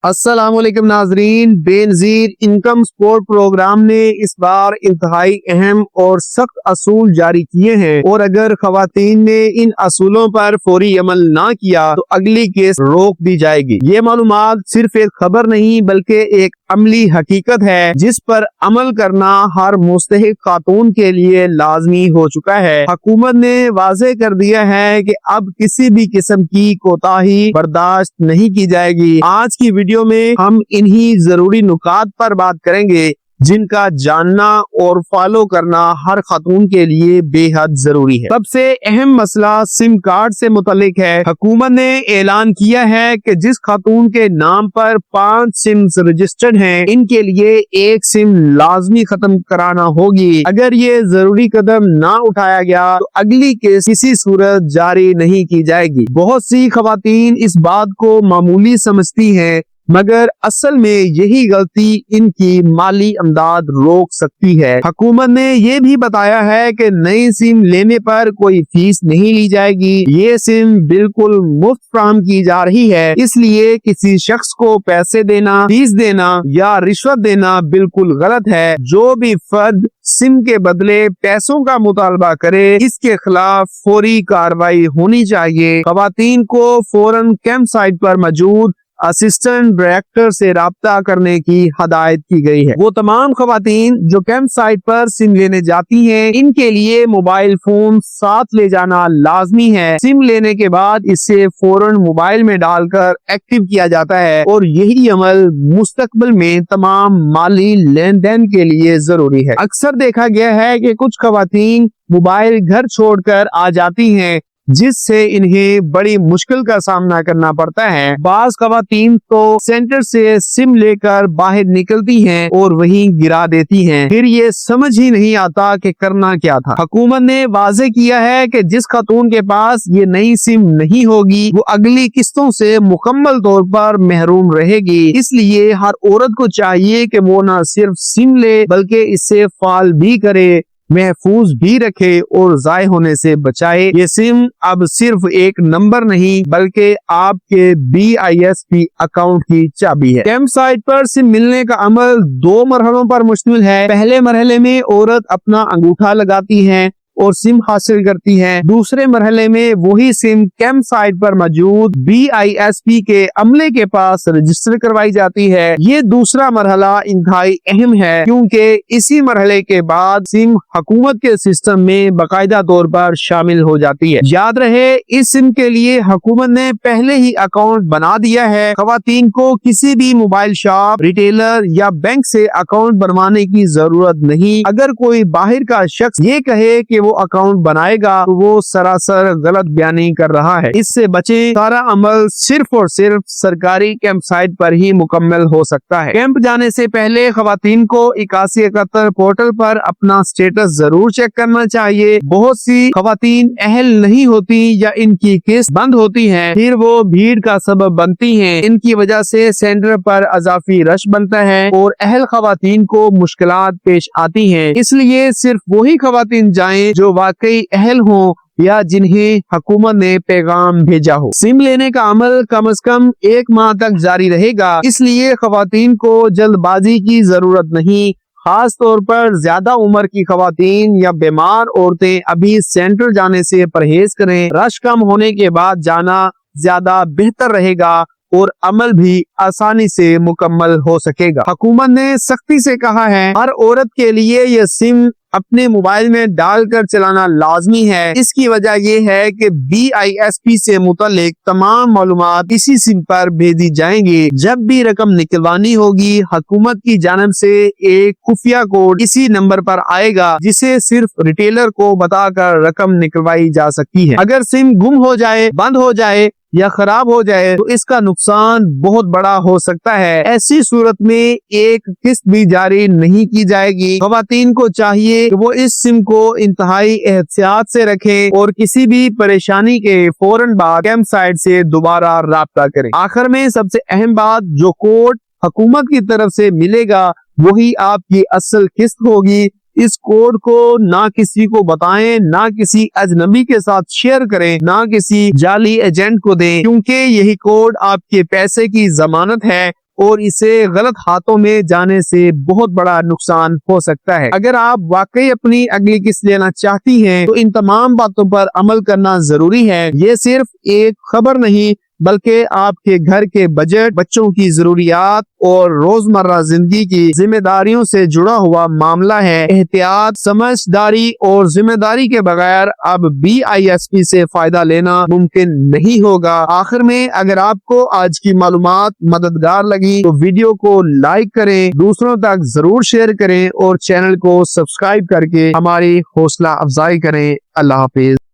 السلام علیکم ناظرین، بے نظیر انکم سپورٹ پروگرام نے اس بار انتہائی اہم اور سخت اصول جاری کیے ہیں، اور اگر خواتین نے ان اصولوں پر فوری عمل نہ کیا تو اگلی کیس روک دی جائے گی۔ یہ معلومات صرف ایک خبر نہیں بلکہ ایک عملی حقیقت ہے جس پر عمل کرنا ہر مستحق خاتون کے لیے لازمی ہو چکا ہے۔ حکومت نے واضح کر دیا ہے کہ اب کسی بھی قسم کی کوتاہی برداشت نہیں کی جائے گی۔ آج کی ویڈیو میں ہم انہی ضروری نکات پر بات کریں گے جن کا جاننا اور فالو کرنا ہر خاتون کے لیے بے حد ضروری ہے۔ سب سے اہم مسئلہ سم کارڈ سے متعلق ہے۔ حکومت نے اعلان کیا ہے کہ جس خاتون کے نام پر 5 سمز رجسٹرڈ ہیں ان کے لیے 1 سم لازمی ختم کرانا ہوگی۔ اگر یہ ضروری قدم نہ اٹھایا گیا تو اگلی کیس کسی صورت جاری نہیں کی جائے گی۔ بہت سی خواتین اس بات کو معمولی سمجھتی ہیں، مگر اصل میں یہی غلطی ان کی مالی امداد روک سکتی ہے۔ حکومت نے یہ بھی بتایا ہے کہ نئی سم لینے پر کوئی فیس نہیں لی جائے گی۔ یہ سم بالکل مفت فراہم کی جا رہی ہے، اس لیے کسی شخص کو پیسے دینا، فیس دینا یا رشوت دینا بالکل غلط ہے۔ جو بھی فرد سم کے بدلے پیسوں کا مطالبہ کرے اس کے خلاف فوری کارروائی ہونی چاہیے۔ خواتین کو فوراً کیمپ سائٹ پر موجود اسسٹنٹ ڈائریکٹر سے رابطہ کرنے کی ہدایت کی گئی ہے۔ وہ تمام خواتین جو کیمپ سائٹ پر سم لینے جاتی ہیں ان کے لیے موبائل فون ساتھ لے جانا لازمی ہے۔ سم لینے کے بعد اسے فوراً موبائل میں ڈال کر ایکٹیو کیا جاتا ہے، اور یہی عمل مستقبل میں تمام مالی لین دین کے لیے ضروری ہے۔ اکثر دیکھا گیا ہے کہ کچھ خواتین موبائل گھر چھوڑ کر آ جاتی ہیں جس سے انہیں بڑی مشکل کا سامنا کرنا پڑتا ہے۔ بعض خواتین تو سینٹر سے سم لے کر باہر نکلتی ہیں اور وہیں گرا دیتی ہیں، پھر یہ سمجھ ہی نہیں آتا کہ کرنا کیا تھا۔ حکومت نے واضح کیا ہے کہ جس خاتون کے پاس یہ نئی سم نہیں ہوگی وہ اگلی قسطوں سے مکمل طور پر محروم رہے گی۔ اس لیے ہر عورت کو چاہیے کہ وہ نہ صرف سم لے بلکہ اسے فعال بھی کرے، محفوظ بھی رکھے اور ضائع ہونے سے بچائے۔ یہ سم اب صرف ایک نمبر نہیں بلکہ آپ کے BISP اکاؤنٹ کی چابی ہے۔ کیمپ سائٹ پر سم ملنے کا عمل 2 مرحلوں پر مشتمل ہے۔ پہلے مرحلے میں عورت اپنا انگوٹھا لگاتی ہے اور سم حاصل کرتی ہے۔ دوسرے مرحلے میں وہی سم کیمپ سائٹ پر موجود BISP کے عملے کے پاس رجسٹر کروائی جاتی ہے۔ یہ دوسرا مرحلہ انتہائی اہم ہے کیونکہ اسی مرحلے کے بعد سم حکومت کے سسٹم میں باقاعدہ طور پر شامل ہو جاتی ہے۔ یاد رہے اس سم کے لیے حکومت نے پہلے ہی اکاؤنٹ بنا دیا ہے۔ خواتین کو کسی بھی موبائل شاپ، ریٹیلر یا بینک سے اکاؤنٹ بنوانے کی ضرورت نہیں۔ اگر کوئی باہر کا شخص یہ کہے کہ وہ اکاؤنٹ بنائے گا تو وہ سراسر غلط بیانی کر رہا ہے۔ اس سے بچیں۔ سارا عمل صرف اور صرف سرکاری کیمپ سائٹ پر ہی مکمل ہو سکتا ہے۔ کیمپ جانے سے پہلے خواتین کو 8171 پورٹل پر اپنا سٹیٹس ضرور چیک کرنا چاہیے۔ بہت سی خواتین اہل نہیں ہوتی یا ان کی قسط بند ہوتی ہے، پھر وہ بھیڑ کا سبب بنتی ہیں۔ ان کی وجہ سے سینٹر پر اضافی رش بنتا ہے اور اہل خواتین کو مشکلات پیش آتی ہیں۔ اس لیے صرف وہی خواتین جائیں جو واقعی اہل ہوں یا جنہیں حکومت نے پیغام بھیجا ہو۔ سم لینے کا عمل کم از کم 1 ماہ تک جاری رہے گا، اس لیے خواتین کو جلد بازی کی ضرورت نہیں۔ خاص طور پر زیادہ عمر کی خواتین یا بیمار عورتیں ابھی سینٹر جانے سے پرہیز کریں۔ رش کم ہونے کے بعد جانا زیادہ بہتر رہے گا اور عمل بھی آسانی سے مکمل ہو سکے گا۔ حکومت نے سختی سے کہا ہے ہر عورت کے لیے یہ سم اپنے موبائل میں ڈال کر چلانا لازمی ہے۔ اس کی وجہ یہ ہے کہ BISP سے متعلق تمام معلومات اسی سم پر بھیجی جائیں گی۔ جب بھی رقم نکلوانی ہوگی حکومت کی جانب سے ایک خفیہ کوڈ اسی نمبر پر آئے گا جسے صرف ریٹیلر کو بتا کر رقم نکلوائی جا سکتی ہے۔ اگر سم گم ہو جائے، بند ہو جائے یا خراب ہو جائے تو اس کا نقصان بہت بڑا ہو سکتا ہے۔ ایسی صورت میں ایک قسط بھی جاری نہیں کی جائے گی۔ خواتین کو چاہیے کہ وہ اس سم کو انتہائی احتیاط سے رکھیں اور کسی بھی پریشانی کے فوراً بعد کیمپ سائٹ سے دوبارہ رابطہ کریں۔ آخر میں سب سے اہم بات، جو کوڈ حکومت کی طرف سے ملے گا وہی آپ کی اصل قسط ہوگی۔ اس کوڈ کو نہ کسی کو بتائیں، نہ کسی اجنبی کے ساتھ شیئر کریں، نہ کسی جعلی ایجنٹ کو دیں، کیونکہ یہی کوڈ آپ کے پیسے کی ضمانت ہے اور اسے غلط ہاتھوں میں جانے سے بہت بڑا نقصان ہو سکتا ہے۔ اگر آپ واقعی اپنی اگلی قسط لینا چاہتی ہیں تو ان تمام باتوں پر عمل کرنا ضروری ہے۔ یہ صرف ایک خبر نہیں بلکہ آپ کے گھر کے بجٹ، بچوں کی ضروریات اور روزمرہ زندگی کی ذمہ داریوں سے جڑا ہوا معاملہ ہے۔ احتیاط، سمجھداری اور ذمہ داری کے بغیر اب BISP سے فائدہ لینا ممکن نہیں ہوگا۔ آخر میں اگر آپ کو آج کی معلومات مددگار لگی تو ویڈیو کو لائک کریں، دوسروں تک ضرور شیئر کریں اور چینل کو سبسکرائب کر کے ہماری حوصلہ افزائی کریں۔ اللہ حافظ۔